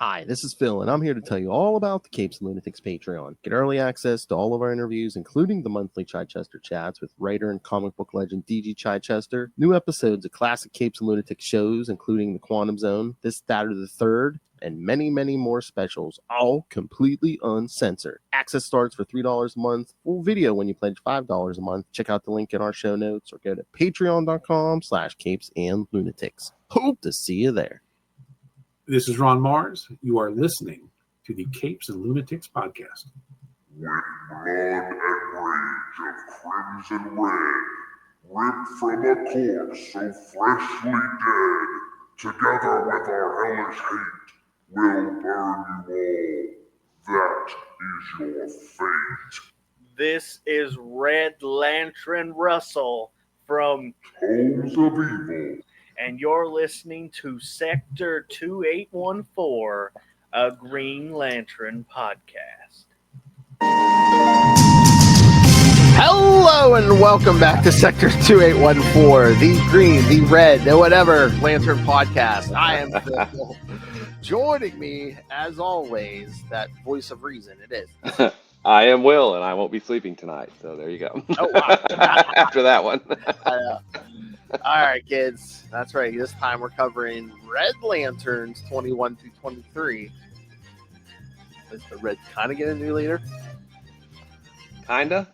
Hi, this is Phil, and I'm here to tell you all about the Capes and Lunatics Patreon. Get early access to all of our interviews, including the monthly Chichester chats with writer and comic book legend DG Chichester, new episodes of classic Capes and Lunatics shows, including The Quantum Zone, This, That, or the Third, and many, many more specials, all completely uncensored. Access starts for $3 a month, full video when you pledge $5 a month. Check out the link in our show notes or go to patreon.com/capesandlunatics. Hope to see you there. This is Ron Mars. You are listening to the Capes and Lunatics podcast. With blood and rage of crimson red, ripped from a corpse so freshly dead, together with our hellish hate, we'll burn you all. That is your fate. This is Red Lantern Russell from Tones of Evil. And you're listening to Sector 2814, a Green Lantern podcast. Hello and welcome back to Sector 2814, the green, the red, the whatever Lantern podcast. I am Phil. Joining me, as always, that voice of reason, it is. I am Will, and I won't be sleeping tonight, so there you go. Oh, wow. After that one. All right, kids. That's right. This time we're covering Red Lanterns 21 through 23. Is the red kind of get a new leader? Kinda?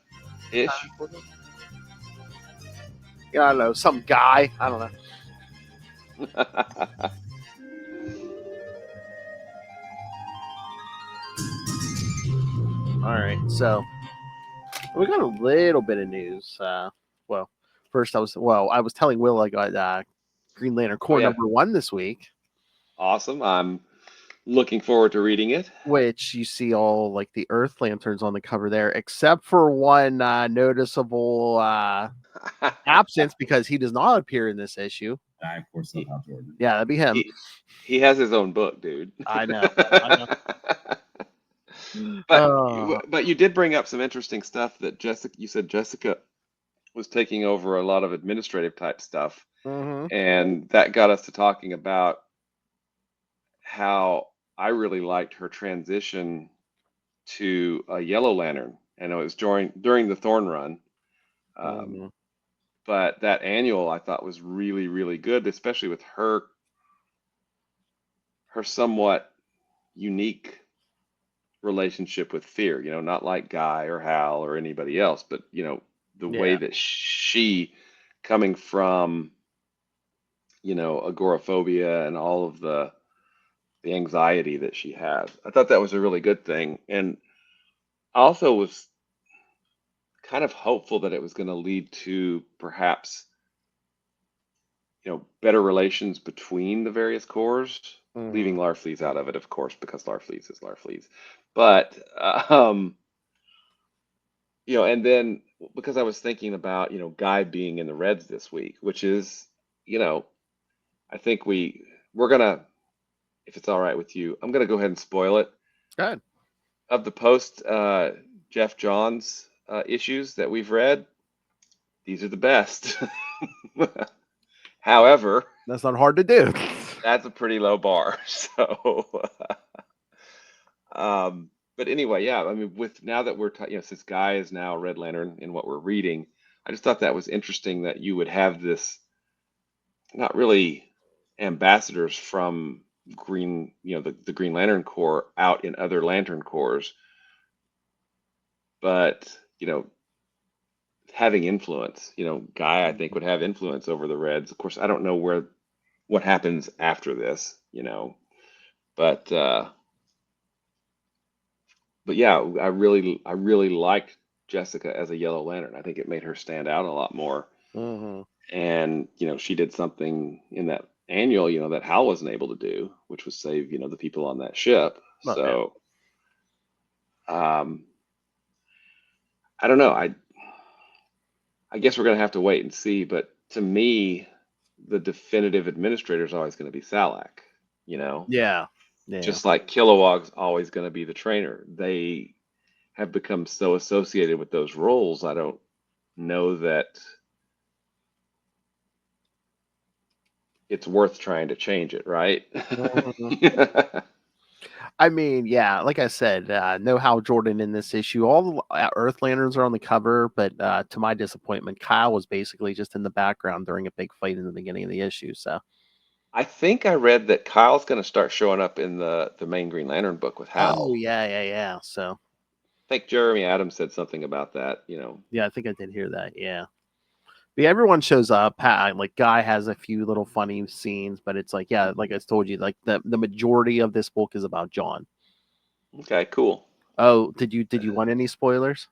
Ish. Yeah, I don't know. Some guy. I don't know. All right. So we got a little bit of news. First, I was telling Will I got Green Lantern Corps number 1 this week. Awesome. I'm looking forward to reading it. Which you see all like the Earth Lanterns on the cover there, except for one noticeable absence because he does not appear in this issue. Of course, Jordan. Yeah, that'd be him. He has his own book, dude. I know. But you did bring up some interesting stuff that you said Jessica was taking over a lot of administrative type stuff. Mm-hmm. And that got us to talking about how I really liked her transition to a Yellow Lantern. And it was during the Thorn run. But that annual I thought was really, really good, especially with her somewhat unique relationship with fear, not like Guy or Hal or anybody else, but the way that she, coming from agoraphobia and all of the anxiety that she has, I thought that was a really good thing. And I also was kind of hopeful that it was going to lead to perhaps better relations between the various corps. Leaving Larfleeze out of it, of course, because Larfleeze is Larfleeze. But, and then because I was thinking about, Guy being in the Reds this week, which is, I think we're going to, if it's all right with you, I'm going to go ahead and spoil it. Go ahead. Of the post Jeff Johns issues that we've read, these are the best. However, that's not hard to do. That's a pretty low bar. So, but anyway, yeah. I mean, now that we're since Guy is now Red Lantern in what we're reading, I just thought that was interesting that you would have this, not really ambassadors from Green, the Green Lantern Corps out in other Lantern Corps, but having influence. Guy, I think, would have influence over the Reds. Of course, I don't know what happens after this, but yeah, I really liked Jessica as a Yellow Lantern. I think it made her stand out a lot more. Mm-hmm. And she did something in that annual, that Hal wasn't able to do, which was save the people on that ship. So I don't know. I guess we're gonna have to wait and see, but to me, the definitive administrator is always going to be Salak, Yeah. Just like Kilowog's always going to be the trainer. They have become so associated with those roles. I don't know that it's worth trying to change it, right? I mean, yeah, like I said, no Hal Jordan in this issue. All the Earth Lanterns are on the cover, but to my disappointment, Kyle was basically just in the background during a big fight in the beginning of the issue. So, I think I read that Kyle's going to start showing up in the main Green Lantern book with oh Hal. yeah. So, I think Jeremy Adams said something about that. yeah, I think I did hear that. Yeah. But yeah, everyone shows up. Like Guy has a few little funny scenes, but it's like, yeah, like I told you, like the majority of this book is about John. Okay, cool. Oh, did you want any spoilers?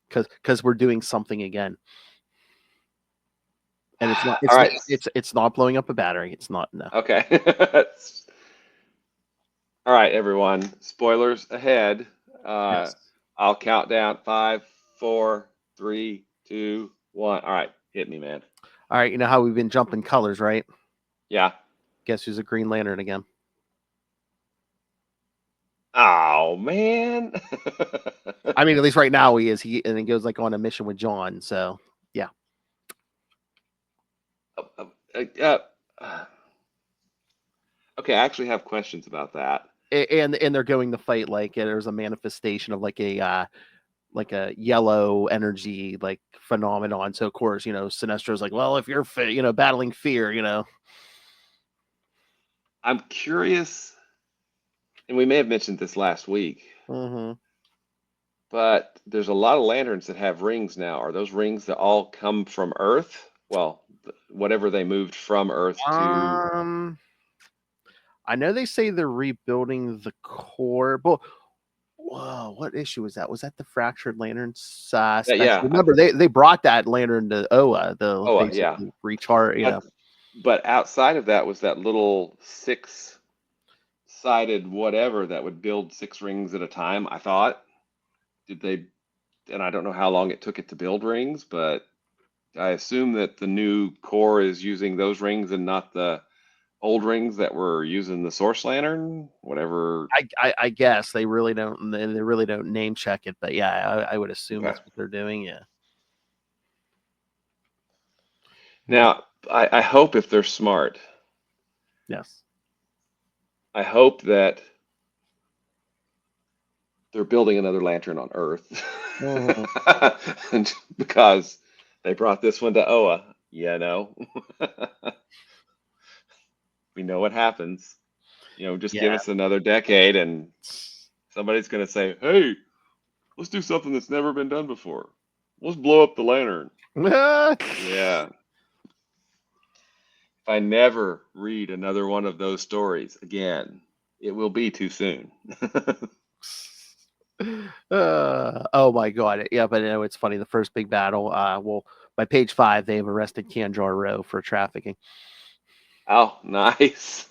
Because we're doing something again, and it's not All right. it's not blowing up a battery. It's not, no. Okay. All right, everyone. Spoilers ahead. Yes. I'll count down 5, 4, 3, 2, 1. All right, hit me, man. All right, you know how we've been jumping colors, right? Yeah. Guess who's a Green Lantern again? Oh man. I mean, at least right now he is. And he goes like on a mission with John. So yeah. Okay, I actually have questions about that. And they're going to fight like there's a manifestation of like a yellow energy like phenomenon. So of course, Sinestro's like, well, if you're battling fear, I'm curious, and we may have mentioned this last week, but there's a lot of lanterns that have rings now. Are those rings that all come from Earth? Well, whatever they moved from Earth to. I know they say they're rebuilding the core, but whoa, what issue was that? Was that the Fractured Lanterns? Special? Yeah. Remember, they brought that lantern to Oa. Yeah. Recharge. But outside of that was that little 6-sided whatever that would build 6 rings at a time. I thought. Did they? And I don't know how long it took it to build rings, but I assume that the new core is using those rings and not the old rings that were using the source lantern, whatever. I guess they really don't name check it, but yeah, I would assume that's what they're doing. Yeah. Now, I hope if they're smart. Yes. I hope that they're building another lantern on Earth. Because they brought this one to Oa. We know what happens. Just give us another decade and somebody's going to say, hey, let's do something that's never been done before. Let's blow up the lantern. Yeah. If I never read another one of those stories again, it will be too soon. Oh my god. Yeah, but it's funny. The first big battle, well, by page 5, they've arrested Kanjar Row for trafficking. Oh, nice.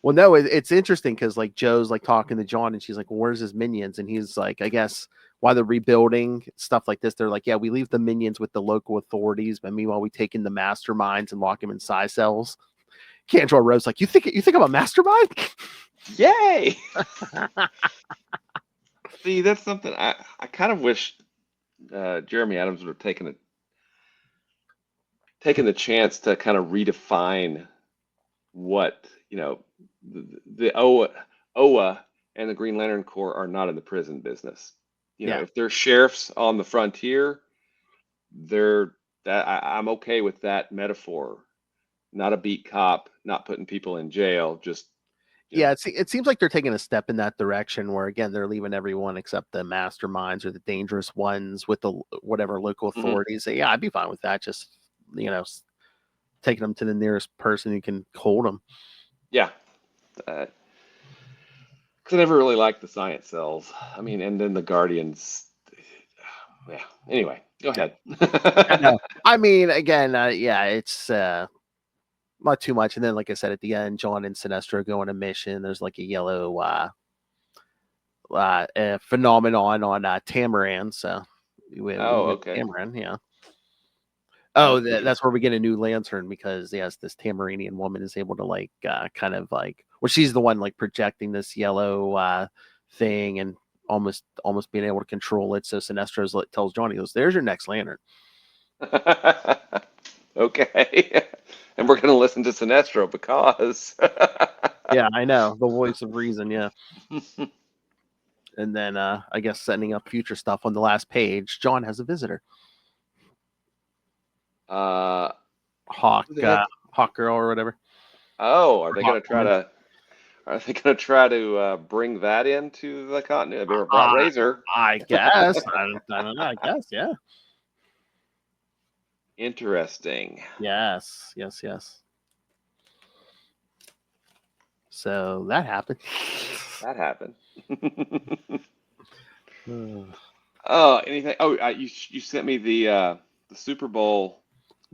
Well, no, it's interesting because like Joe's like talking to John and she's like, well, where's his minions? And he's like, I guess while they're rebuilding stuff like this, they're like, yeah, we leave the minions with the local authorities, but meanwhile we take in the masterminds and lock them in psi cells. Kanjar Row's like, you think I'm a mastermind? Yay! See, that's something I kind of wish Jeremy Adams would have taken the chance to kind of redefine what the Oa and the Green Lantern Corps are not in the prison business. If they're sheriffs on the frontier, I'm okay with that metaphor. Not a beat cop, not putting people in jail, just. Yeah, it seems like they're taking a step in that direction where, again, they're leaving everyone except the masterminds or the dangerous ones with the whatever local authorities. Yeah, I'd be fine with that. Just, taking them to the nearest person who can hold them. Yeah. Because I never really liked the science cells. I mean, and then the Guardians. Yeah. Anyway, go ahead. No, I mean, again, it's not too much. And then, like I said, at the end, John and Sinestro go on a mission. There's like a yellow phenomenon on Tamaran. So okay. Tamaran, yeah. Oh, that's where we get a new lantern because yes, this Tamaranian woman is able to like kind of like, well, she's the one like projecting this yellow thing and almost being able to control it. So Sinestro tells John, he goes, "There's your next lantern." Okay. And we're going to listen to Sinestro because Yeah, I know. The voice of reason, yeah. And then I guess setting up future stuff on the last page, John has a visitor. Hawk Who the heck? Hawk Girl or whatever. Oh, are they Hawk going to try Woman. to? Are they going to try to bring that into the continuity? They brought Razor. I guess. I don't know. I guess, yeah. Interesting. Yes. So that happened. That happened. Oh, anything? Oh, you sent me the Super Bowl.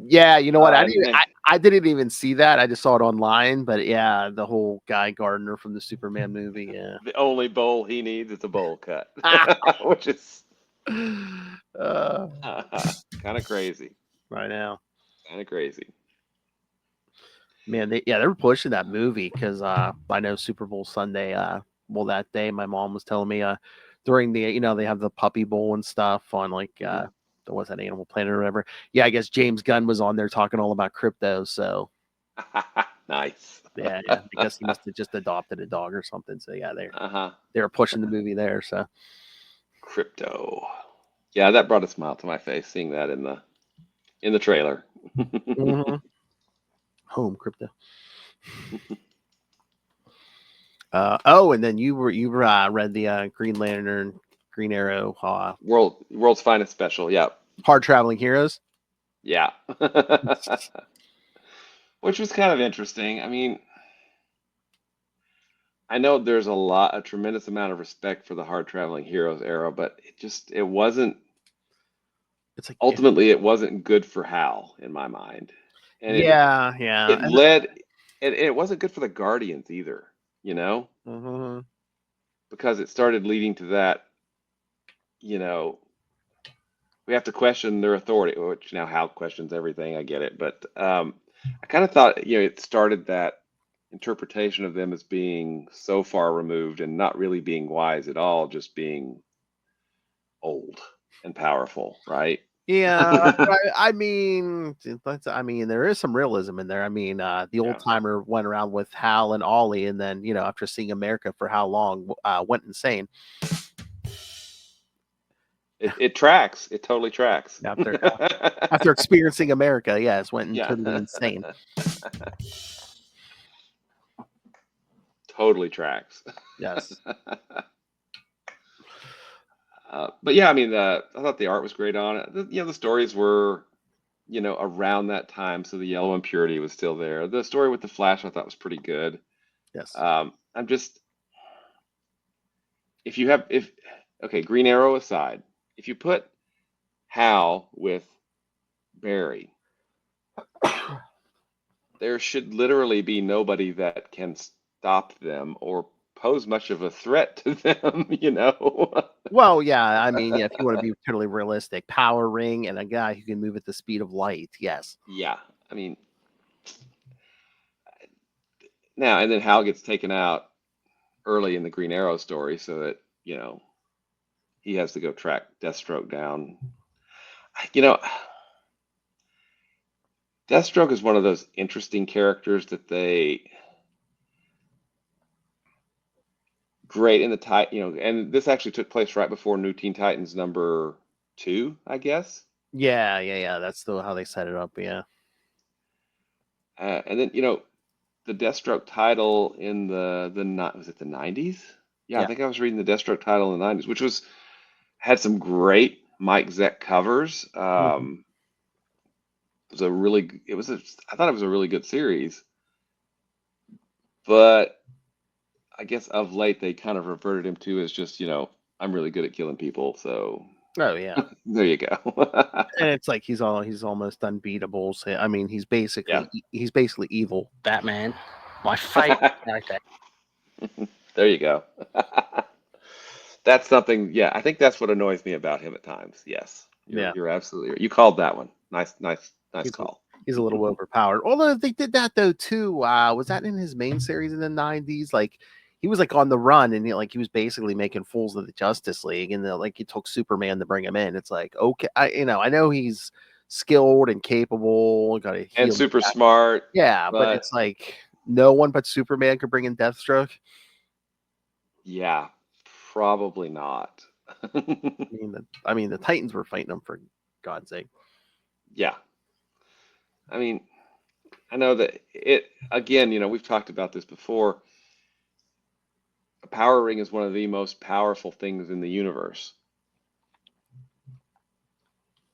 Yeah, you know what? Thing. I didn't even see that. I just saw it online. But yeah, the whole guy Gardner from the Superman movie. Yeah. The only bowl he needs is a bowl cut, which is kind of crazy. Right now. Kind of crazy. Man, they were pushing that movie because I know Super Bowl Sunday. Well, that day my mom was telling me during the they have the Puppy Bowl and stuff on like there was that Animal Planet or whatever. Yeah, I guess James Gunn was on there talking all about crypto. So Nice. yeah. I guess he must have just adopted a dog or something. So yeah, they were pushing the movie there. So Crypto. Yeah, that brought a smile to my face seeing that in the trailer. Home crypto. And then you read the Green Lantern, Green Arrow, World's Finest Special. Yeah. Hard Traveling Heroes. Yeah. Which was kind of interesting. I mean, I know there's a tremendous amount of respect for the Hard Traveling Heroes era, but it wasn't. It's like Ultimately, it wasn't good for Hal in my mind. And it led. It wasn't good for the Guardians either. Because it started leading to that. We have to question their authority, which now Hal questions everything. I get it, but I kind of thought it started that interpretation of them as being so far removed and not really being wise at all, just being old and powerful, right? Yeah, I mean, there is some realism in there. I mean, the old timer went around with Hal and Ollie, and then after seeing America for how long, went insane. It tracks. It totally tracks. After experiencing America, yes, went totally insane. Totally tracks. Yes. But yeah, I mean, I thought the art was great on it. The stories were, around that time, so the yellow impurity was still there. The story with the Flash, I thought was pretty good. Yes. I'm just, Green Arrow aside, if you put Hal with Barry, there should literally be nobody that can stop them or pose much of a threat to them, Well, yeah, I mean, if you want to be totally realistic, power ring and a guy who can move at the speed of light, yes. Yeah, I mean, now and then Hal gets taken out early in the Green Arrow story, so that he has to go track Deathstroke down. Deathstroke is one of those interesting characters that they great in the and this actually took place right before New Teen Titans number 2, I guess. Yeah. That's still how they set it up. Yeah. And then the Deathstroke title in was it the 90s? Yeah, I think I was reading the Deathstroke title in the 90s, which had some great Mike Zeck covers. I thought it was a really good series, but I guess of late they kind of reverted him to as just I'm really good at killing people, so yeah. there you go. And it's like he's almost unbeatable. So I mean, he's basically evil Batman. My fight character. There you go. That's something. Yeah, I think that's what annoys me about him at times. Yes, you're absolutely right. You called that one. Nice call. He's a little overpowered. Although they did that though too. Was that in his main series in the 90s? Like he was like on the run and he was basically making fools of the Justice League, and like it took Superman to bring him in. It's like, okay, I know he's skilled and capable, and super smart. Yeah, but it's like no one but Superman could bring in Deathstroke. Yeah, probably not. I mean, the Titans were fighting him, for God's sake. Yeah. I mean, I know that again, we've talked about this before. A power ring is one of the most powerful things in the universe.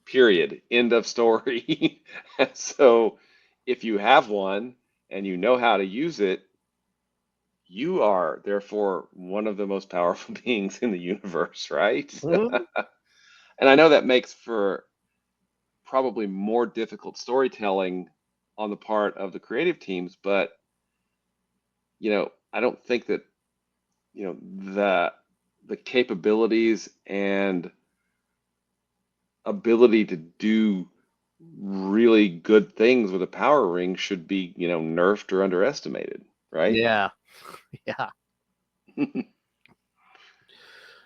Period. End of story. And so if you have one and you know how to use it, you are therefore one of the most powerful beings in the universe, right? Mhm. And I know that makes for probably more difficult storytelling on the part of the creative teams, but I don't think that, the capabilities and ability to do really good things with a power ring should be, nerfed or underestimated, right? Yeah, yeah.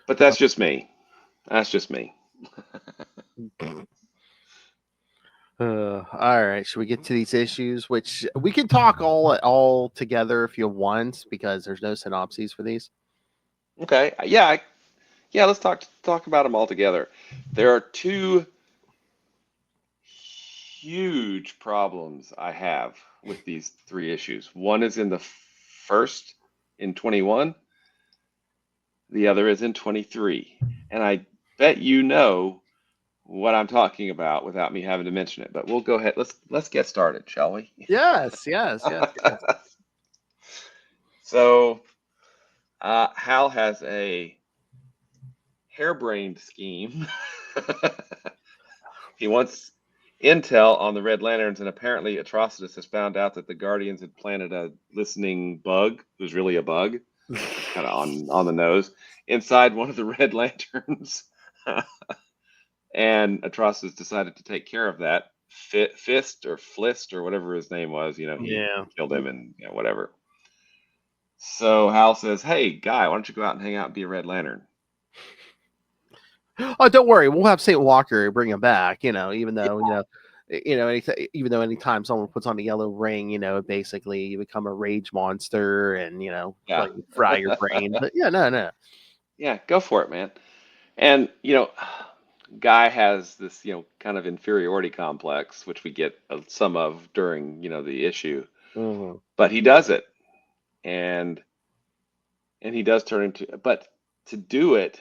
But that's just me. That's just me. All right. Should we get to these issues? Which we can talk all together if you want, because there's no synopses for these. Okay. Yeah, let's talk about them all together. There are two huge problems I have with these three issues. One is in the first in 21, the other is in 23. And I bet you know what I'm talking about without me having to mention it. But we'll go ahead. Let's get started, shall we? Yes, yes, yes. So, Hal has a harebrained scheme. He wants intel on the Red Lanterns, and apparently Atrocitus has found out that the Guardians had planted a listening bug, who's really a bug, kind of on the nose, inside one of the Red Lanterns. And Atrocitus decided to take care of that. Fist or Flist or whatever his name was, he Yeah. killed him and whatever. So Hal says, "Hey, guy, why don't you go out and hang out and be a Red Lantern?" Oh, don't worry. We'll have Saint Walker bring him back. Even though even though anytime someone puts on a yellow ring, basically you become a rage monster and Yeah. like fry your brain. But yeah, no. Yeah, go for it, man. And Guy has this kind of inferiority complex, which we get some of during the issue, Mhm. but he does it, and he does turn into. But to do it,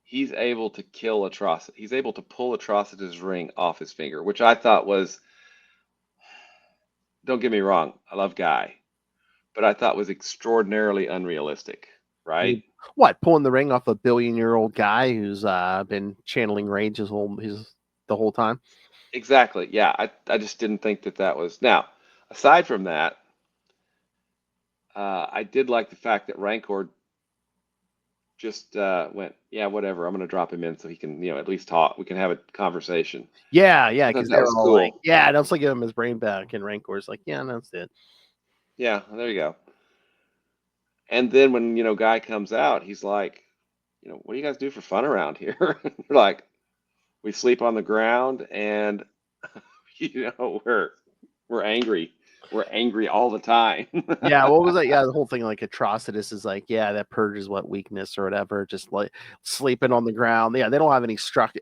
he's able to kill Atrocity. He's able to pull Atrocity's ring off his finger, which I thought was. Don't get me wrong, I love Guy, but I thought was extraordinarily unrealistic, right? What, pulling the ring off a billion-year-old guy who's been channeling rage the whole time? Exactly. Yeah, I just didn't think that was. Now, aside from that, I did like the fact that Rancor just went, yeah, whatever. I'm going to drop him in so he can, at least talk. We can have a conversation. Yeah, I thought because that they were was all like, cool. yeah, let's give him his brain back, and Rancor's like, yeah, that's it. Yeah, there you go. And then when, Guy comes out, he's like, what do you guys do for fun around here? We're like, we sleep on the ground and, we're angry. We're angry all the time. Yeah, what was that? Yeah, the whole thing like Atrocitus is like, yeah, that purges what weakness or whatever, just like sleeping on the ground. Yeah, they don't have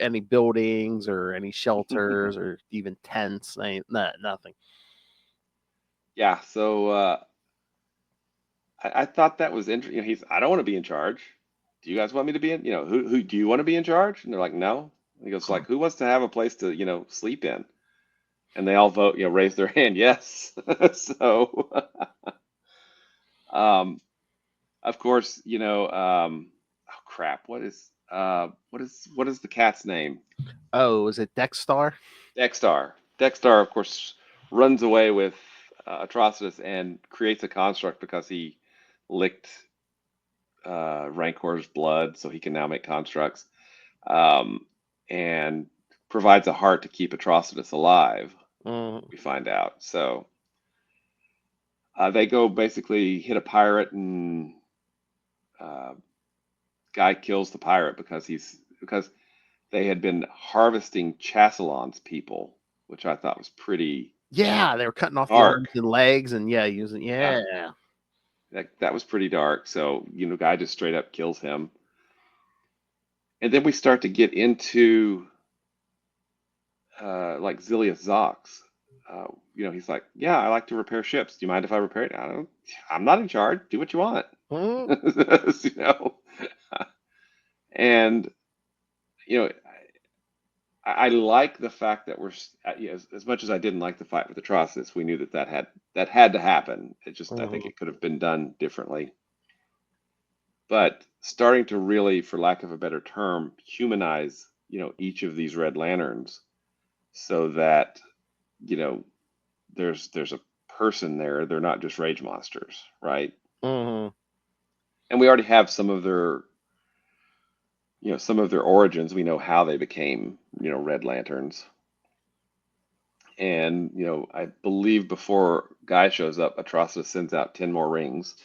any buildings or any shelters or even tents. Nothing. Yeah, so I thought that was interesting. I don't want to be in charge. Do you guys want me to be in? Who do you want to be in charge? And they're like, no. And he goes like, who wants to have a place to, sleep in? And they all vote, raise their hand, yes. So, of course, oh crap, what is the cat's name? Oh, is it Dexstar? Dexstar. Dexstar, of course, runs away with Atrocitus and creates a construct because he licked Rancor's blood, so he can now make constructs, and provides a heart to keep Atrocitus alive. Mm. We find out. So they go basically hit a pirate, and uh, Guy kills the pirate because they had been harvesting Chasselon's people, which I thought was pretty Yeah, they were cutting off the Dark. arms and legs, and using That was pretty dark. So, guy just straight up kills him. And then we start to get into like Zilius Zox. He's like, yeah, I like to repair ships. Do you mind if I repair it? I'm not in charge. Do what you want. you know, and I like the fact that as much as I didn't like the fight with Atrocitus, we knew that had to happen. I think it could have been done differently. But starting to really, for lack of a better term, humanize, each of these Red Lanterns, so that, there's a person there. They're not just rage monsters, right? Mm-hmm. And we already have some of their origins. We know how they became, Red Lanterns. And, I believe before Guy shows up, Atrocitus sends out 10 more rings,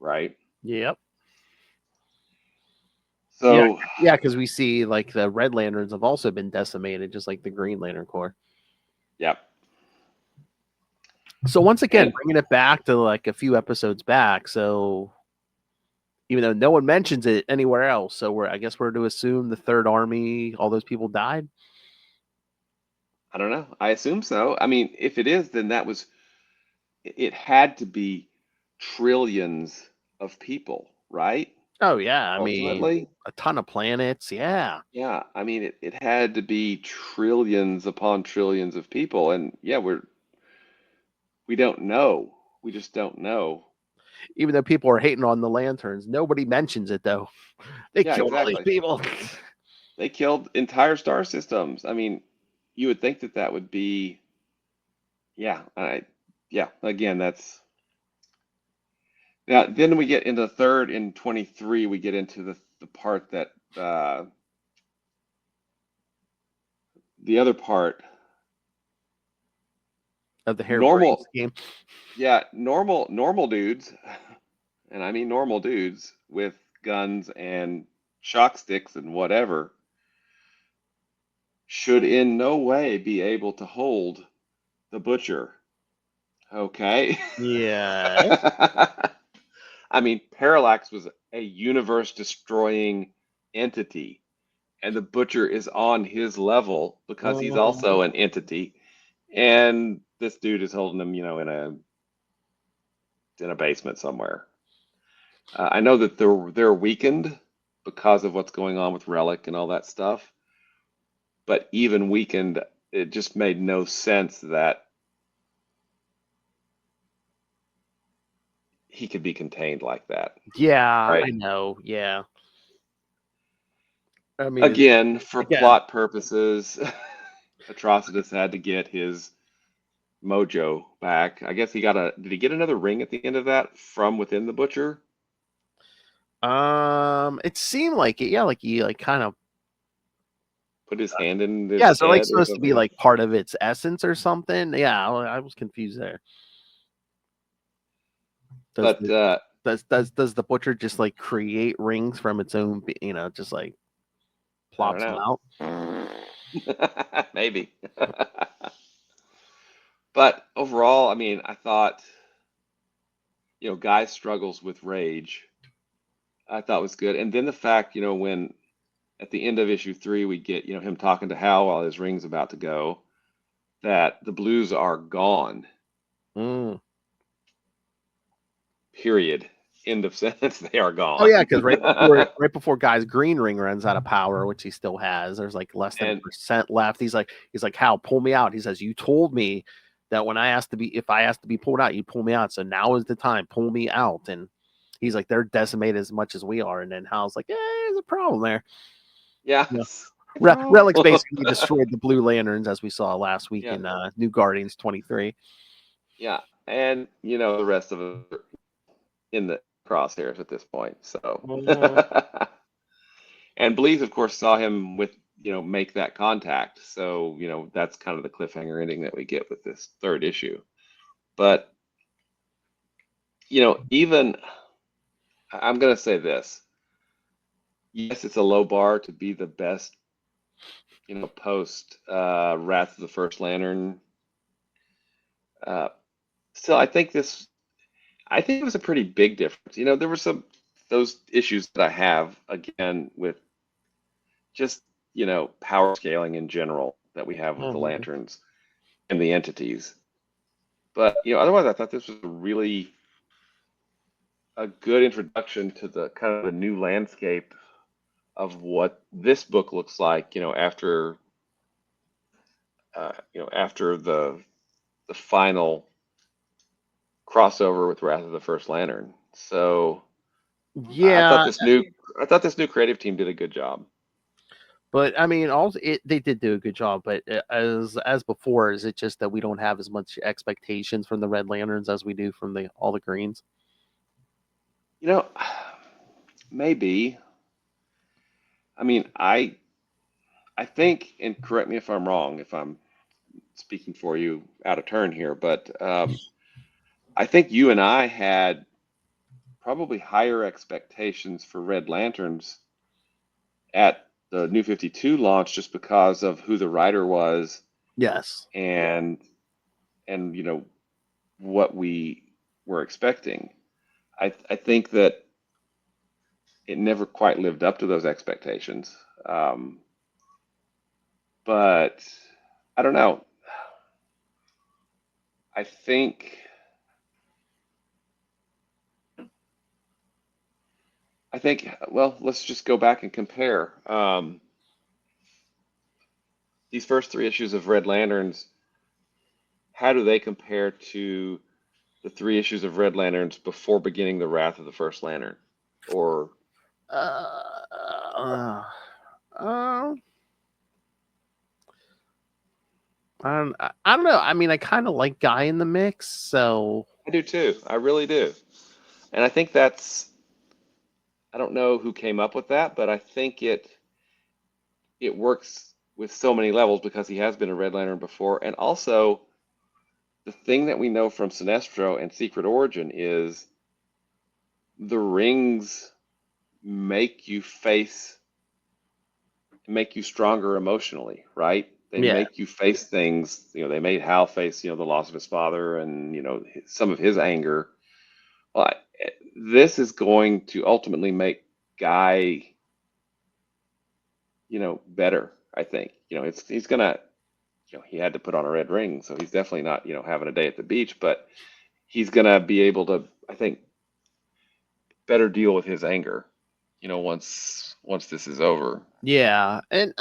right? Yep. So yeah, because we see like the Red Lanterns have also been decimated, just like the Green Lantern Corps. Yep. So once again, And- bringing it back to like a few episodes back, so even though no one mentions it anywhere else, so I guess we're to assume the Third Army, all those people died. I don't know. I assume so. I mean, if it is, then it had to be trillions of people, right? Oh yeah, I mean Ultimately, a ton of planets. Yeah. yeah. I mean, it had to be trillions upon trillions of people, and yeah, we don't know. We just don't know. Even though people are hating on the lanterns, nobody mentions it though. They Yeah, killed all these exactly. people. They killed entire star systems. I mean, you would think that would be, yeah. Again, that's. Now, then we get into the third in 23, we get into the part that the other part, Of the harebrained normal, scheme. yeah, normal dudes, and I mean normal dudes with guns and shock sticks and whatever, should in no way be able to hold the butcher. Okay? Yeah. I mean, Parallax was a universe destroying entity, and the butcher is on his level because he's also an entity, and this dude is holding him, in a basement somewhere. I know that they're weakened because of what's going on with Relic and all that stuff, but even weakened, it just made no sense that he could be contained like that. Yeah, Right. I know. Yeah. I mean, Again, for again. plot purposes, Atrocitus had to get his mojo back. I guess did he get another ring at the end of that from within the butcher? It seemed like it. Yeah, like he like kind of. Put his hand in his Yeah, so like head or supposed to be something? like part of its essence or something. Yeah, I was confused there. Does But the does the butcher just like create rings from its own? Just like I plops don't them know. out. Maybe. But overall, I mean, I thought, Guy struggles with rage. I thought was good. And then the fact, when at the end of issue 3, we get, him talking to Hal while his ring's about to go, that the blues are gone. Mm. Period. End of sentence. They are gone. Oh yeah, because right before Guy's green ring runs out of power, which he still has, there's like less than a percent left. He's like, Hal, pull me out. He says, you told me that if I asked to be pulled out, you'd pull me out. So now is the time. Pull me out. And he's like, they're decimated as much as we are. And then Hal's like, there's a problem there. Yeah. Relic's basically destroyed the Blue Lanterns, as we saw last week in New Guardians 23. Yeah, and the rest of it in the crosshairs at this point. So, and Bleeth, of course, saw him make that contact. So that's kind of the cliffhanger ending that we get with this third issue. But even I'm gonna say this. Yes, it's a low bar to be the best, post Wrath of the First Lantern Still, I think it was a pretty big difference. There were those issues that I have again with just, power scaling in general that we have with the Mhm. lanterns and the entities. But, otherwise I thought this was really a good introduction to the kind of the new landscape of what this book looks like, after the final crossover with Wrath of the First Lantern. So I thought Yeah, this new creative team did a good job. but I mean, also they did do a good job. But as before, is it just that we don't have as much expectations from the Red Lanterns as we do from all the Greens? You know, maybe. I mean, I think, and correct me if I'm wrong, if I'm speaking for you out of turn here, but I think you and I had probably higher expectations for Red Lanterns at the New 52 launch just because of who the writer was Yes. and what we were expecting. I think that it never quite lived up to those expectations. But I don't know. I think well, let's just go back and compare. These first three issues of Red Lanterns, how do they compare to the three issues of Red Lanterns before beginning the Wrath of the First Lantern? Or Uh, uh, uh, I don't know. I mean, I kind of like Guy in the mix, so I do too. I really do. And I think I don't know who came up with that, but I think it works with so many levels because he has been a Red Lantern before. And also, the thing that we know from Sinestro and Secret Origin is the rings make you stronger emotionally, right? They yeah, make you face things. They made Hal face, the loss of his father and, some of his anger. Well, this is going to ultimately make Guy, better, I think. He's gonna, he had to put on a red ring, so he's definitely not, having a day at the beach, but he's gonna be able to, I think, better deal with his anger, once this is over. yeah, and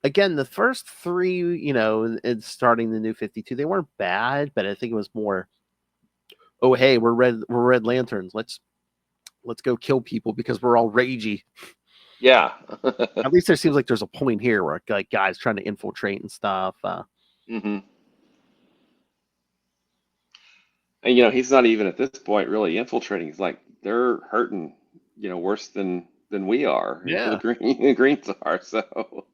again, the first three, in starting the New 52, they weren't bad, but I think it was more, oh hey, we're Red Lanterns, let's go kill people because we're all ragey. Yeah. At least there seems like there's a point here where like guys trying to infiltrate and stuff. hmm And he's not even at this point really infiltrating. He's like they're hurting, worse than we are, the Yeah. the Greens are. So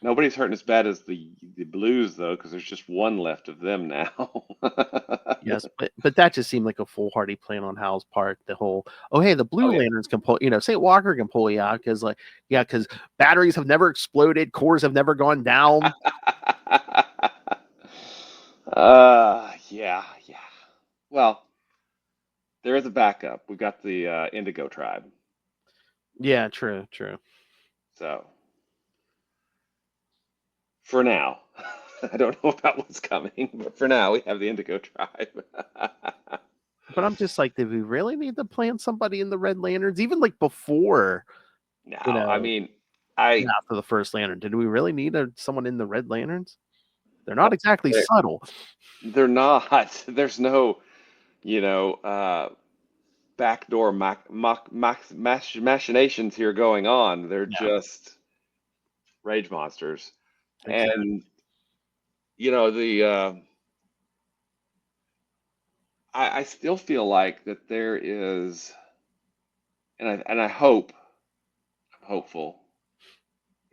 nobody's hurting as bad as the Blues though, because there's just one left of them now. Yes, but that just seemed like a foolhardy plan on Hal's part. The whole, oh hey, the Oh Blue yeah. Lanterns can pull, St. Walker can pull you out because batteries have never exploded, cores have never gone down. Yeah. Well, there is a backup. We've got the Indigo Tribe. Yeah, true. So for now, I don't know about what's coming, but for now we have the Indigo Tribe. But I'm just like, did we really need to plant somebody in the Red Lanterns? Even like before, No, I mean, I after the first Lantern, did we really need someone in the Red Lanterns? They're not well, exactly they're, subtle. they're not. There's no, you know, backdoor machinations here going on. They're Yeah, just rage monsters, exactly. and the I still feel like that there is, and I hope, I'm hopeful,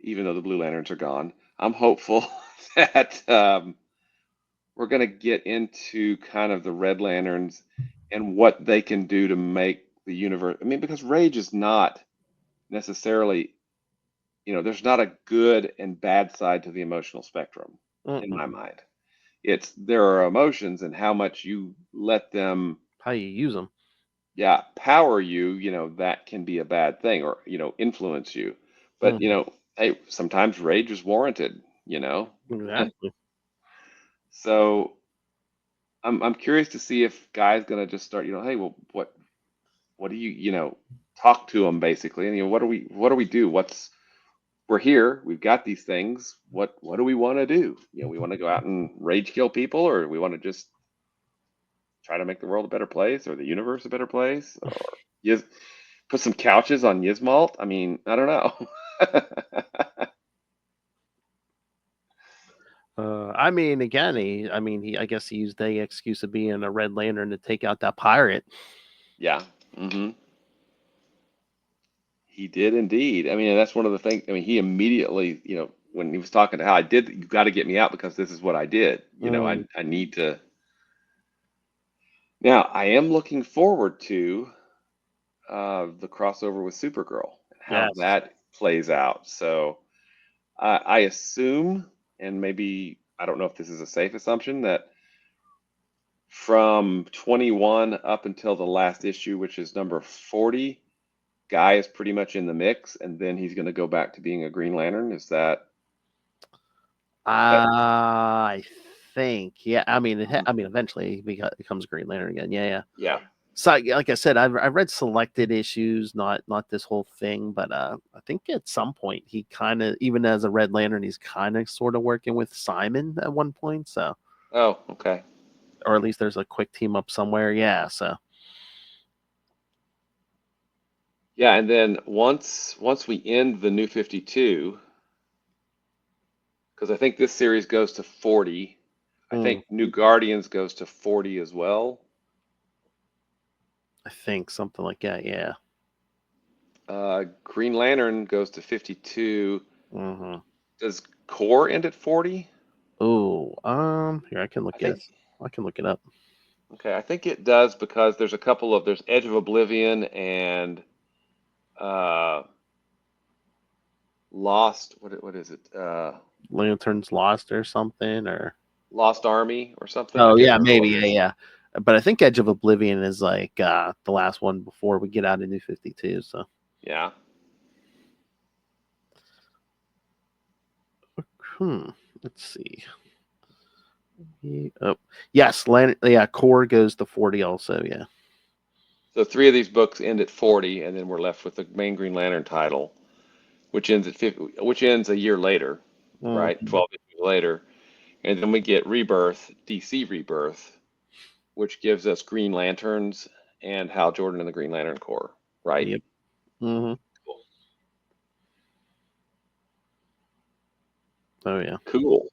even though the Blue Lanterns are gone, I'm hopeful that we're going to get into kind of the Red Lanterns and what they can do to make the universe. I mean, because rage is not necessarily, there's not a good and bad side to the emotional spectrum in Mm-mm. my mind. It's there are emotions and how much you let them, How you use them. yeah, power you, that can be a bad thing or, influence you. But, hey, sometimes. Is warranted. Exactly. So I'm curious to see if Guy's gonna just start, hey, well, what do you, talk to them basically, and what do we do? We're here, we've got these things. What do we want to do? We want to go out and rage kill people, or we want to just try to make the world a better place, or the universe a better place, or put some couches on Yzmalt. I mean, I don't know. I mean, again, I guess he used the excuse of being a Red Lantern to take out that pirate. Yeah. Mm-hmm. He did indeed. I mean, and that's one of the things. I mean, he immediately, when he was talking to Hal, you got to get me out because this is what I did. I need to. Now, I am looking forward to the crossover with Supergirl and how Yes. that plays out. So I assume, and maybe I don't know if this is a safe assumption, that from 21 up until the last issue, which is number 40, Guy is pretty much in the mix, and then he's going to go back to being a Green Lantern. Is that? I think, yeah. I mean, eventually he becomes Green Lantern again. Yeah. Yeah. So, like I said, I've read selected issues, not this whole thing, but I think at some point he kind of, even as a Red Lantern, he's kind of sort of working with Simon at one point. So, Oh, okay. or at least there's a quick team up somewhere. Yeah. So, Yeah, and then once we end the New 52, because I think this series goes to 40. I think New Guardians goes to 40 as well. I think something like that. Yeah. Green Lantern goes to 52. Mm-hmm. Does Core end at 40? Oh, here I can look I at. think. I can look it up. Okay, I think it does because there's Edge of Oblivion and Lost. What is it? Lanterns Lost or something, or Lost Army or something. I oh can't yeah, remember what maybe it is. yeah. But I think Edge of Oblivion is like the last one before we get out of New 52. So Yeah. let's see. Oh yes, Core goes to 40 also. Yeah. So 3 of these books end at 40, and then we're left with the main Green Lantern title, which ends at 50, which ends a year later, right? 12 issues later, and then we get Rebirth, DC Rebirth, which gives us Green Lanterns and Hal Jordan and the Green Lantern Corps, right? Yep. Mm-hmm. Cool. Oh yeah. Cool.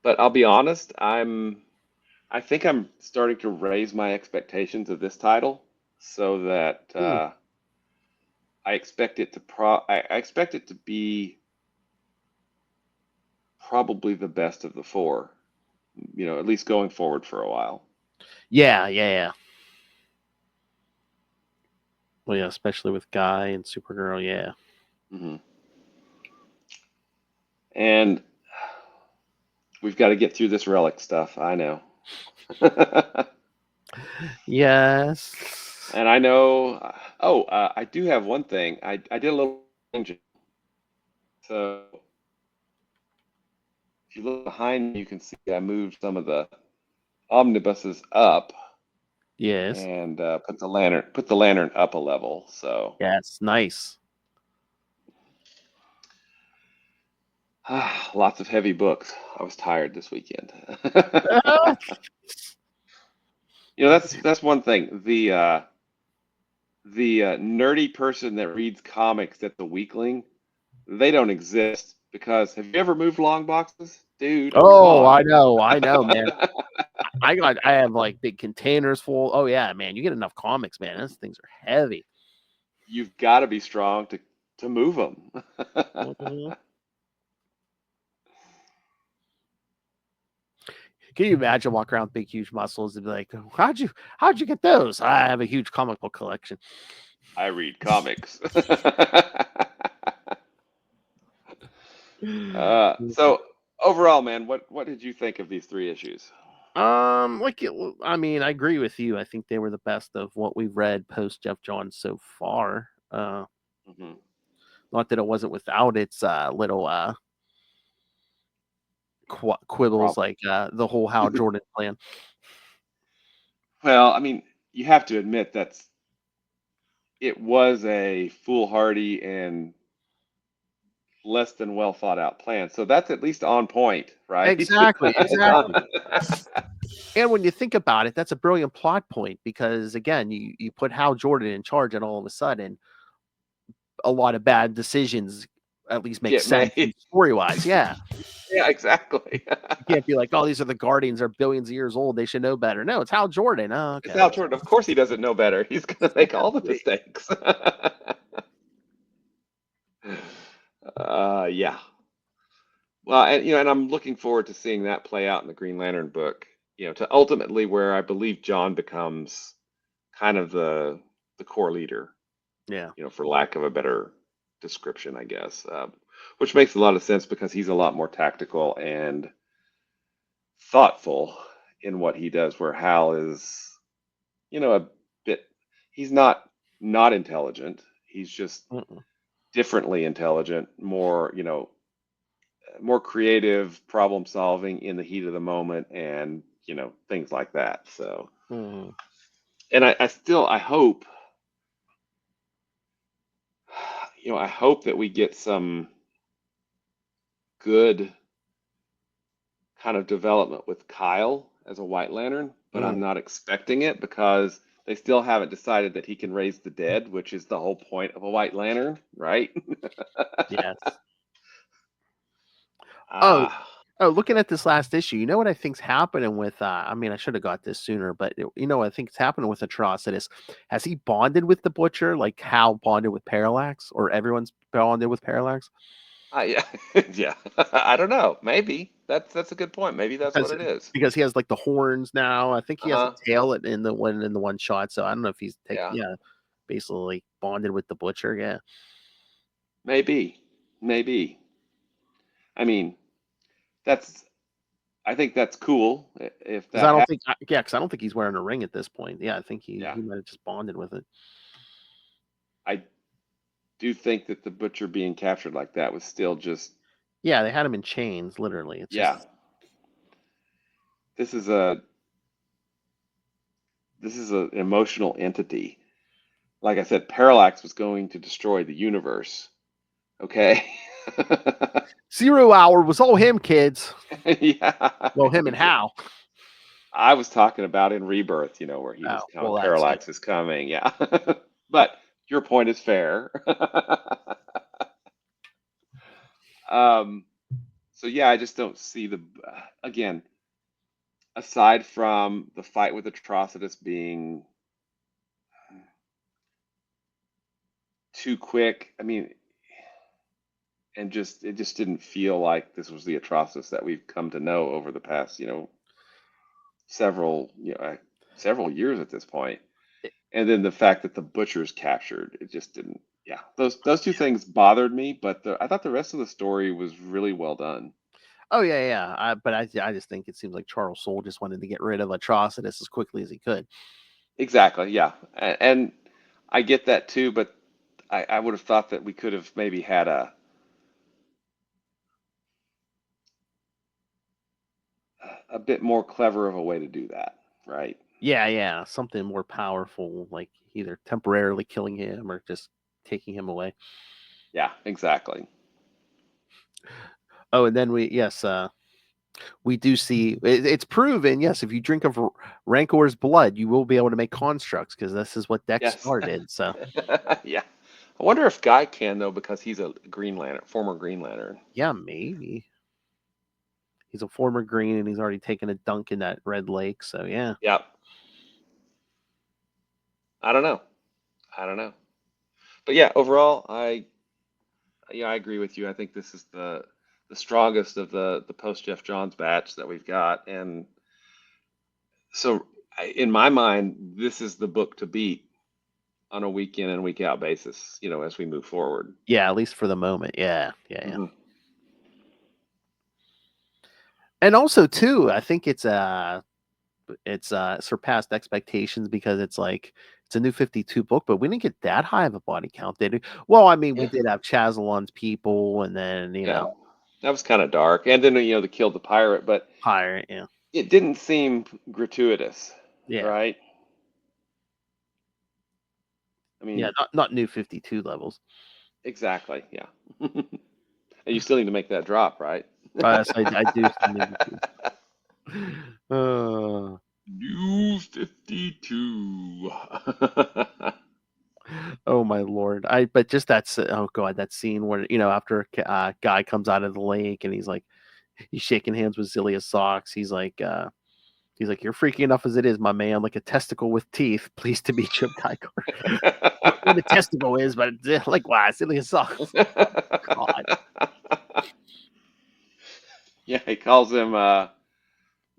But I'll be honest, I think I'm starting to raise my expectations of this title so that I expect it to be probably the best of the 4, at least going forward for a while. Yeah. Well, yeah, especially with Guy and Supergirl. Yeah. Mm-hmm. And we've got to get through this relic stuff. I know. Yes. And I know. I do have one thing. I did a little change. So if you look behind me, you can see I moved some of the omnibuses up. Yes. And put the lantern up a level. So yes, nice. Lots of heavy books. I was tired this weekend. That's one thing. The nerdy person that reads comics that's a weakling, they don't exist because have you ever moved long boxes? Dude, come Oh, on. I know, man. I have like big containers full. Oh yeah, man. You get enough comics, man. Those things are heavy. You've got to be strong to move them. Mm-hmm. Can you imagine walking around with big, huge muscles and be like, how'd you get those? I have a huge comic book collection. I read comics. So overall, man, what did you think of these 3 issues? I mean, I agree with you. I think they were the best of what we've read post Jeff Johns so far. Mhm. Not that it wasn't without its little quibbles, Prob- like the whole Hal Jordan plan. Well, I mean, you have to admit it was a foolhardy and less than well thought out plan. So that's at least on point, right? Exactly, It's on. exactly. And when you think about it, that's a brilliant plot point because again, you put Hal Jordan in charge, and all of a sudden, a lot of bad decisions at least make Get sense made. story wise. Yeah, Yeah, exactly. you can't be like, oh, these are the Guardians, are billions of years old, they should know better. No, it's Hal Jordan. Oh, It's okay. Al Jordan. Of course, he doesn't know better. He's going to make all the mistakes. Yeah. Well, and I'm looking forward to seeing that play out in the Green Lantern book. To ultimately where I believe John becomes kind of the core leader. Yeah. For lack of a better description, I guess. Which makes a lot of sense because he's a lot more tactical and thoughtful in what he does, where Hal is, a bit. He's not intelligent. He's just Mm-mm. differently intelligent, more creative, problem solving in the heat of the moment, and things like that. So, Mhm. and I hope, I hope that we get some good kind of development with Kyle as a White Lantern, but I'm not expecting it because they still haven't decided that he can raise the dead, which is the whole point of a White Lantern, right? Yes. Oh, Uh, looking at this last issue, you know what I think's happening with? I mean, I should have got this sooner, but you know what I think's happening with Atrocitus? Has he bonded with the Butcher, like Hal bonded with Parallax, or everyone's bonded with Parallax? yeah, yeah. I don't know. Maybe that's a good point. Maybe that's what Because it is. because he has like the horns now. I think he has a Uh-huh. tail in the one shot. So I don't know if he's Yeah. basically bonded with the Butcher. Yeah, Maybe. Maybe. I mean, that's I think that's cool if because I that don't happens. think because I don't think he's wearing a ring at this point. Yeah, I think he Yeah. he might have just bonded with it. I do think that the butcher being captured like that was still just, Yeah, they had him in chains, literally. It's yeah. just This is a this is an emotional entity. Like I said, Parallax was going to destroy the universe. Okay. 0 Hour was all him, kids. Yeah. Well, him and Hal. I was talking about in Rebirth, where he was Oh, coming, well, that's Parallax is coming. Yeah. But your point is fair. Um, so yeah, I just don't see again, aside from the fight with Atrocitus being too quick, I mean, and it just didn't feel like this was the Atrocitus that we've come to know over the past, several, several years at this point. And then the fact that the butcher's captured, it just didn't. Yeah, those two things bothered me, but I thought the rest of the story was really well done. Oh yeah, yeah. But I just think it seems like Charles Soule just wanted to get rid of Atrocitus as quickly as he could. Exactly, yeah, and I get that too, but I would have thought that we could have maybe had a bit more clever of a way to do that, right? Yeah, yeah. Something more powerful, like either temporarily killing him or just taking him away. Yeah, exactly. Oh, and then we do see it's proven. Yes, if you drink of Rancor's blood, you will be able to make constructs because this is what Dex Yes. started. So Yeah. I wonder if Guy can though, because he's a Green Lantern, former Green Lantern. yeah, maybe he's a former Green and he's already taken a dunk in that Red Lake. So yeah. Yep. I don't know. I don't know. But yeah, overall, I agree with you. I think this is the strongest of the post Jeff Johns batch that we've got, and so in my mind, this is the book to beat on a week in and week out basis. As we move forward. Yeah, at least for the moment. Yeah, yeah, yeah. Hmm. And also too, I think it's surpassed expectations because it's a new 52 book, but we didn't get that high of a body count, did we? Well, I mean, we Yeah. did have Chazalon's people, and then Yeah, that was kind of dark. And then they killed the pirate, but Pirate, yeah, it didn't seem gratuitous, yeah, right? I yeah, mean, not new 52 levels. exactly. Yeah. And you still need to make that drop, right? Yes, I do. Still need to. New 52. Oh my lord! But just oh god, that scene where after a guy comes out of the lake and he's shaking hands with Zilia's socks. He's like, you're freaky enough as it is, my man, like a testicle with teeth. Pleased to meet you, Tiger. What a testicle is, but likewise, Zilia's socks. God. Yeah, he calls him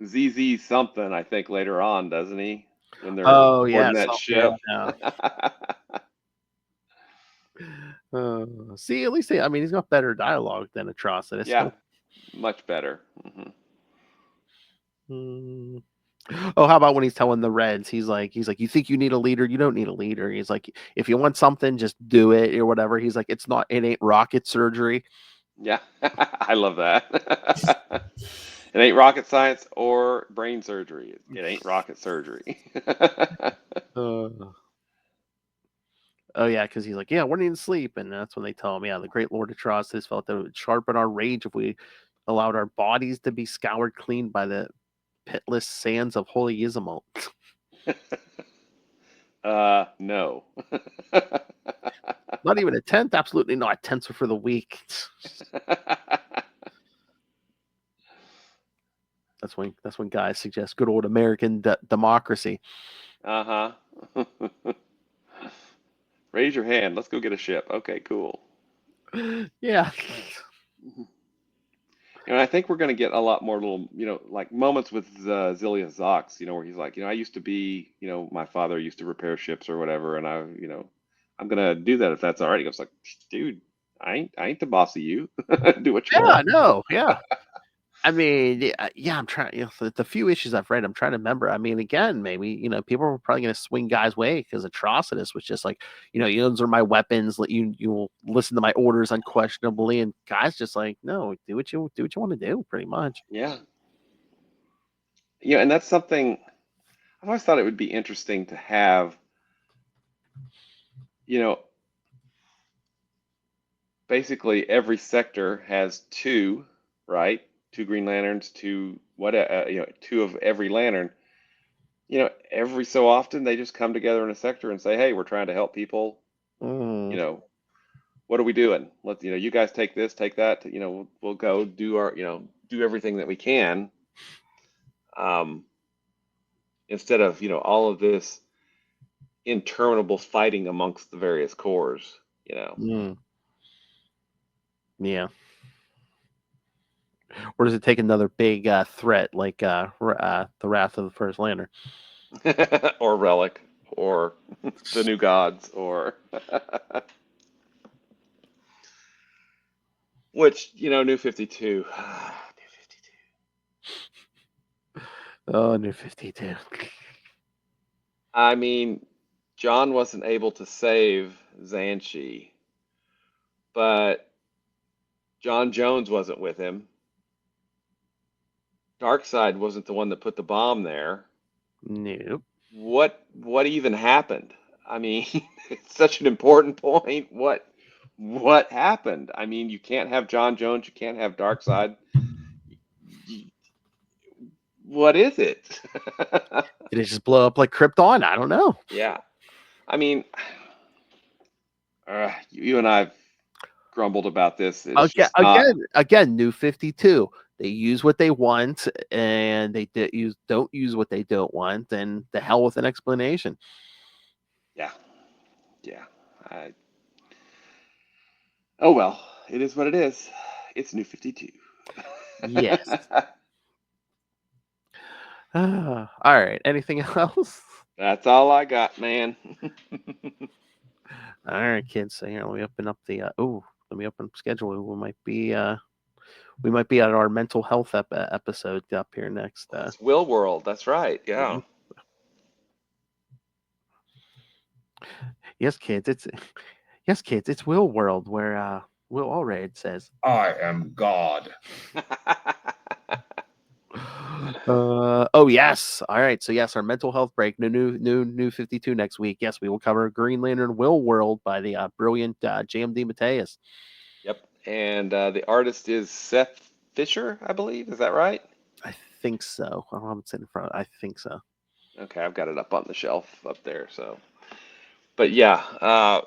ZZ something, I think, later on, doesn't he? When they're Oh yeah, boarding that ship. See, at least I mean, he's got better dialogue than Atrocitus. Yeah, much better. Hmm. Oh, how about when he's telling the Reds? He's like, you think you need a leader? You don't need a leader. He's like, if you want something, just do it or whatever. He's like, it ain't rocket surgery. Yeah, I love that. It ain't rocket science or brain surgery. It ain't rocket surgery. Oh yeah, because he's like, yeah, we're needing sleep, and that's when they tell him, yeah, the great Lord Atrocitus felt that it would sharpen our rage if we allowed our bodies to be scoured clean by the pitless sands of holy Yzamalt. No. Not even a tenth, absolutely not. Tenths are for the weak. That's when guys suggest good old American democracy. Uh-huh. Raise your hand. Let's go get a ship. Okay, cool. Yeah. And I think we're going to get a lot more little, like moments with Zilia Zox, where he's like, I used to be, my father used to repair ships or whatever, and I'm going to do that if that's all right. He goes like, dude, I ain't the boss of you. Do what you Yeah, want. no, yeah. I mean, yeah, I'm trying, the few issues I've read, I'm trying to remember. I mean, again, maybe, people are probably going to swing guys' way because Atrocitus was just like, those are my weapons. You'll listen to my orders unquestionably. And guys just like, no, do what you want to do, pretty much. Yeah. And that's something I've always thought it would be interesting to have, basically every sector has two, right? Two Green Lanterns, two two of every lantern. Every so often they just come together in a sector and say, "Hey, we're trying to help people. Mm. What are we doing? Let's, you guys take this, take that. We'll go do our, do everything that we can." Instead of, all of this interminable fighting amongst the various corps, Mm. Yeah. Or does it take another big threat like the Wrath of the First Lantern? or Relic, or the New Gods, or which, New 52. New 52. Oh, New 52. I mean, John wasn't able to save Xanshi, but John Jones wasn't with him. Darkseid wasn't the one that put the bomb there. Nope. What even happened? I mean, it's such an important point. What happened? I mean, you can't have John Jones, you can't have Darkseid. What is it? Did it just blow up like Krypton? I don't know. Yeah. I mean, you and I've grumbled about this. It's just not. Again, New 52. They use what they want, and they don't use what they don't want, and the hell with an explanation. Yeah. Yeah. Oh well, it is what it is. It's New 52. Yes. All right. Anything else? That's all I got, man. All right, kids. So here, let me open up the. Let me open up schedule. We might be. we might be at our mental health episode up here next. It's Will World. That's right. Yeah. Yes, kids. It's Will World where Will Allred says, I am God. oh yes. All right. So yes, our mental health break. New 52 next week. Yes, we will cover Green Lantern Will World by the brilliant JMD Mateus. Yep. And the artist is Seth Fisher, I believe. Is that right? I think so. I don't have it sitting in front. I think so. Okay, I've got it up on the shelf up there. So, but yeah, I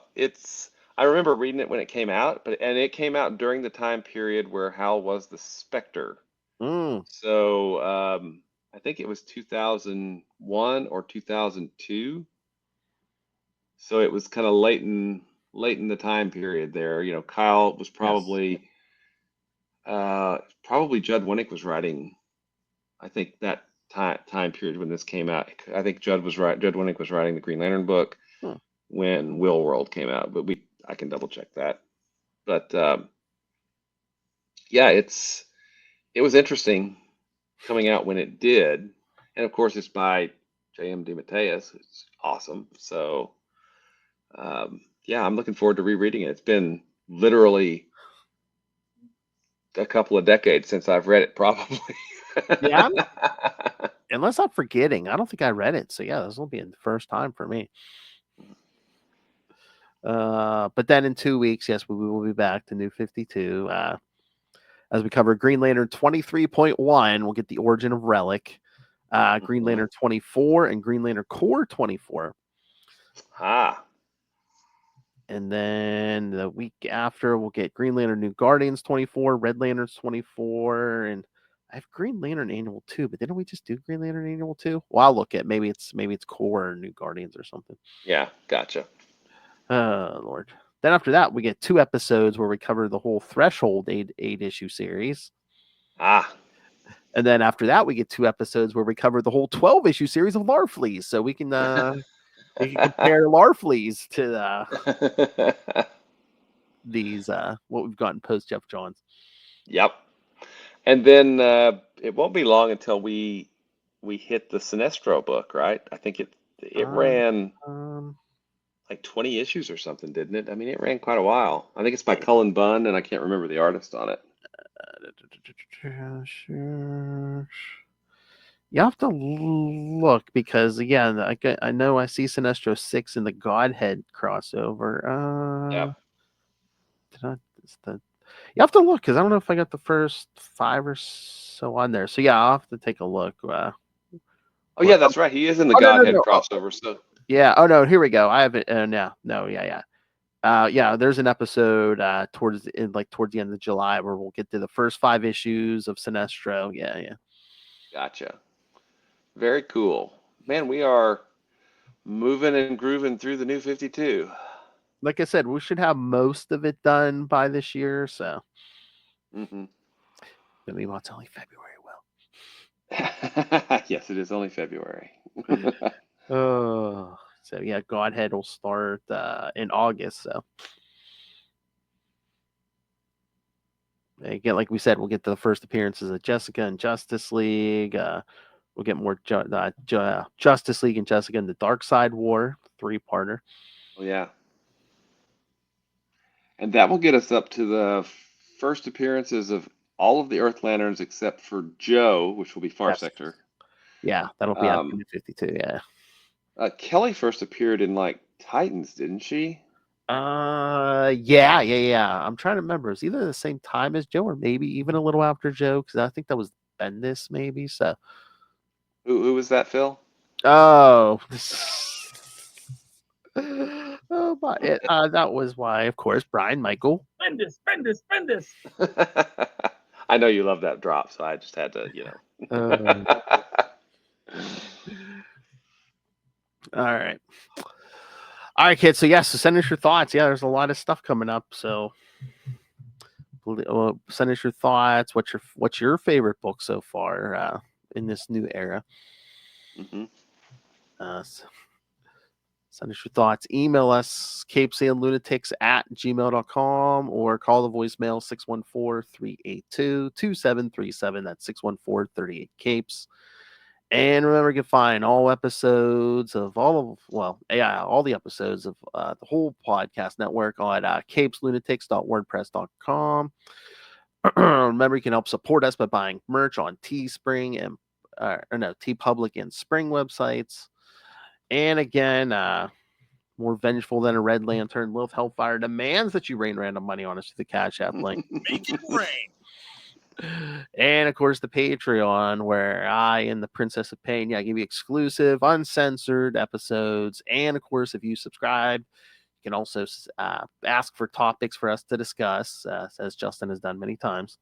remember reading it when it came out, and it came out during the time period where Hal was the Spectre. So I think it was 2001 or 2002. So it was kind of late in the time period there. You know, Kyle was probably Judd Winnick was writing. I think that time period when this came out. I think Judd Winnick was writing the Green Lantern book when Will World came out. But I can double check that. But yeah, it was interesting coming out when it did, and of course it's by J.M. DeMatteis. It's awesome. So yeah, I'm looking forward to rereading it. It's been literally a couple of decades since I've read it, probably. Yeah. Unless I'm forgetting, I don't think I read it. So yeah, this will be the first time for me. But then in 2 weeks, yes, we will be back to New 52. As we cover Green Lantern 23.1, we'll get the origin of Relic. Green Lantern 24 and Green Lantern Core 24. And then the week after, we'll get Green Lantern New Guardians 24, Red Lanterns 24, and I have Green Lantern Annual 2, but didn't we just do Green Lantern Annual 2? Well, I'll look at maybe it's Core or New Guardians or something. Yeah, gotcha. Oh, Lord. Then after that, we get 2 episodes where we cover the whole Threshold 8-issue series. And then after that, we get 2 episodes where we cover the whole 12-issue series of Larfleeze. So we can compare Larfleeze to these what we've gotten post Jeff Johns. Yep. And then it won't be long until we hit the Sinestro book, right? I think it ran like 20 issues or something, didn't it? I mean, it ran quite a while. I think it's by Cullen Bunn, and I can't remember the artist on it. You have to look because again, I know I see Sinestro 6 in the Godhead crossover. Yeah. You have to look because I don't know if I got the first 5 or so on there. So yeah, I'll have to take a look. Oh yeah, that's right. He is in the Godhead crossover. So yeah. Oh no, here we go. I have it. No, yeah. Yeah, there's an episode towards the end of July where we'll get to the first 5 issues of Sinestro. Yeah. Gotcha. Very cool. Man, we are moving and grooving through the New 52. Like I said, we should have most of it done by this year. So, maybe it's only February. Well, yes, it is only February. So yeah, Godhead will start in August. So again, like we said, we'll get to the first appearances of Jessica and Justice League. We'll get more Justice League and Jessica in the Dark Side War 3-parter. Oh yeah. And that will get us up to the first appearances of all of the Earth Lanterns except for Joe, which will be Far Sector. Yeah, that'll be at 52. Yeah. Kelly first appeared in like Titans, didn't she? Yeah. I'm trying to remember. It's either the same time as Joe or maybe even a little after Joe because I think that was Bendis maybe. So. Who was that, Phil? Oh. Oh my! That was why, of course, Brian Michael. Bendis. I know you love that drop, so I just had to, All right, kids. So yes, so send us your thoughts. Yeah, there's a lot of stuff coming up. So send us your thoughts. What's your favorite book so far in this new era? Send us your thoughts. Email us, CapesandLunatics@gmail.com, or call the voicemail 614-382-2737. That's 614-38-CAPES. And remember, you can find all episodes of all the episodes of the whole podcast network on CapesLunatics.wordpress.com. Remember, you can help support us by buying merch on Teespring and TeePublic and Spring websites. And again, more vengeful than a Red Lantern, Lilith Hellfire demands that you rain random money on us through the Cash App link. Make it rain. And of course, the Patreon, where I and the Princess of Pain, give you exclusive, uncensored episodes. And of course, if you subscribe, you can also ask for topics for us to discuss, as Justin has done many times.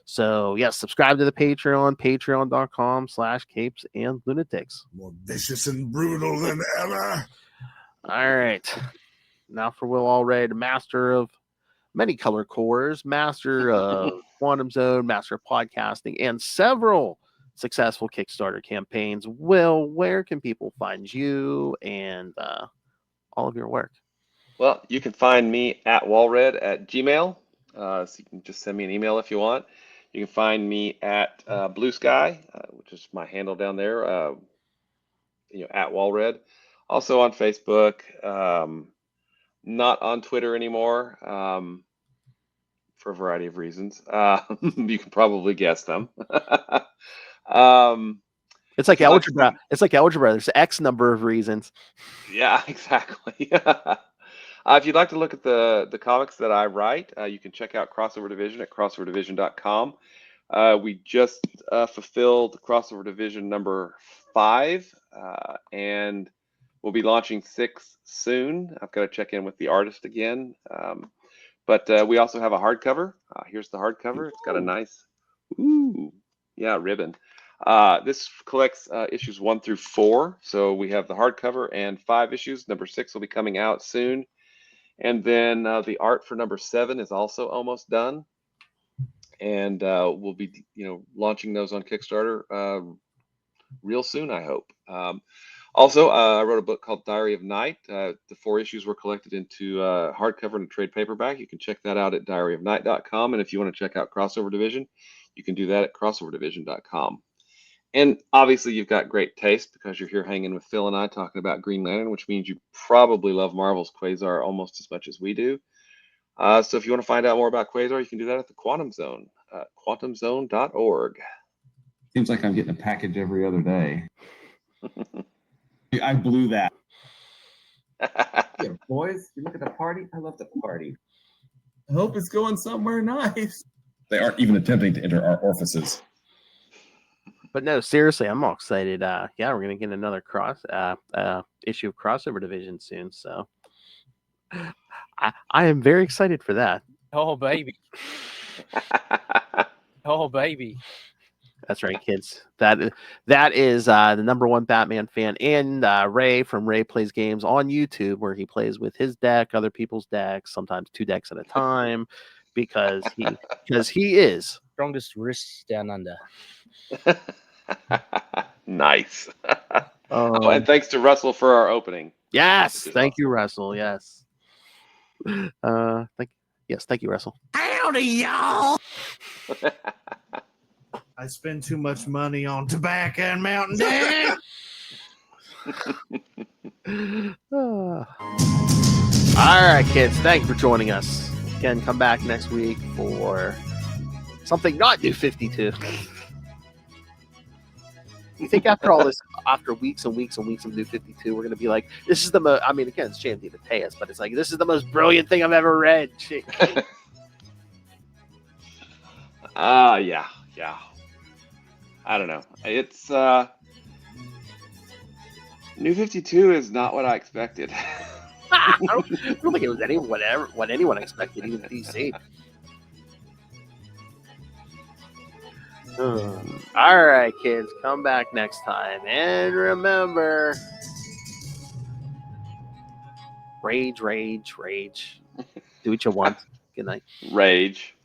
So, yes, subscribe to the Patreon, patreon.com/CapesandLunatics. More vicious and brutal than ever. All right. Now for Will Allred, master of many color cores, master of Quantum Zone, master of podcasting, and several successful Kickstarter campaigns. Will, where can people find you and all of your work? Well, you can find me at Walred at Gmail. So you can just send me an email if you want. You can find me at Blue Sky, which is my handle down there, at Walred. Also on Facebook. Not on Twitter anymore, for a variety of reasons. You can probably guess them. It's like algebra. It's like algebra. There's X number of reasons. Yeah, exactly. If you'd like to look at the comics that I write, you can check out Crossover Division at crossoverdivision.com. We just fulfilled Crossover Division number 5, and we'll be launching 6 soon. I've got to check in with the artist again. But we also have a hardcover. Here's the hardcover. It's got a nice, ribbon. This collects issues 1 through 4. So we have the hardcover and 5 issues. Number 6 will be coming out soon. And then the art for number 7 is also almost done. And we'll be, launching those on Kickstarter real soon, I hope. Also, I wrote a book called Diary of Night. The 4 issues were collected into hardcover and a trade paperback. You can check that out at diaryofnight.com. And if you want to check out Crossover Division, you can do that at crossoverdivision.com. And obviously, you've got great taste because you're here hanging with Phil and I talking about Green Lantern, which means you probably love Marvel's Quasar almost as much as we do. So if you want to find out more about Quasar, you can do that at the Quantum Zone, quantumzone.org. Seems like I'm getting a package every other day. I blew that. Yeah, boys, you look at the party. I love the party. I hope it's going somewhere nice. They aren't even attempting to enter our orifices. But no, seriously, I'm all excited. We're gonna get another issue of Crossover Division soon. So I am very excited for that. Oh baby. Oh baby. That's right, kids. That is the number 1 Batman fan, and Ray from Ray Plays Games on YouTube, where he plays with his deck, other people's decks, sometimes 2 decks at a time, because he is Strongest wrists down under. Nice. And thanks to Russell for our opening. Yes, thank you, Russell. Yes. Thank you, Russell. Howdy, y'all. I spend too much money on tobacco and Mountain Dew. All right, kids. Thanks for joining us. Again, come back next week for something not New 52. You think after all this, after weeks and weeks and weeks of New 52, we're going to be like, this is the most, again, it's Shanty to pay us, but it's like, this is the most brilliant thing I've ever read. Yeah. I don't know. It's New 52 is not what I expected. I don't think it was what anyone expected, even DC. All right, kids, come back next time. And remember, rage. Do what you want. Good night. Rage.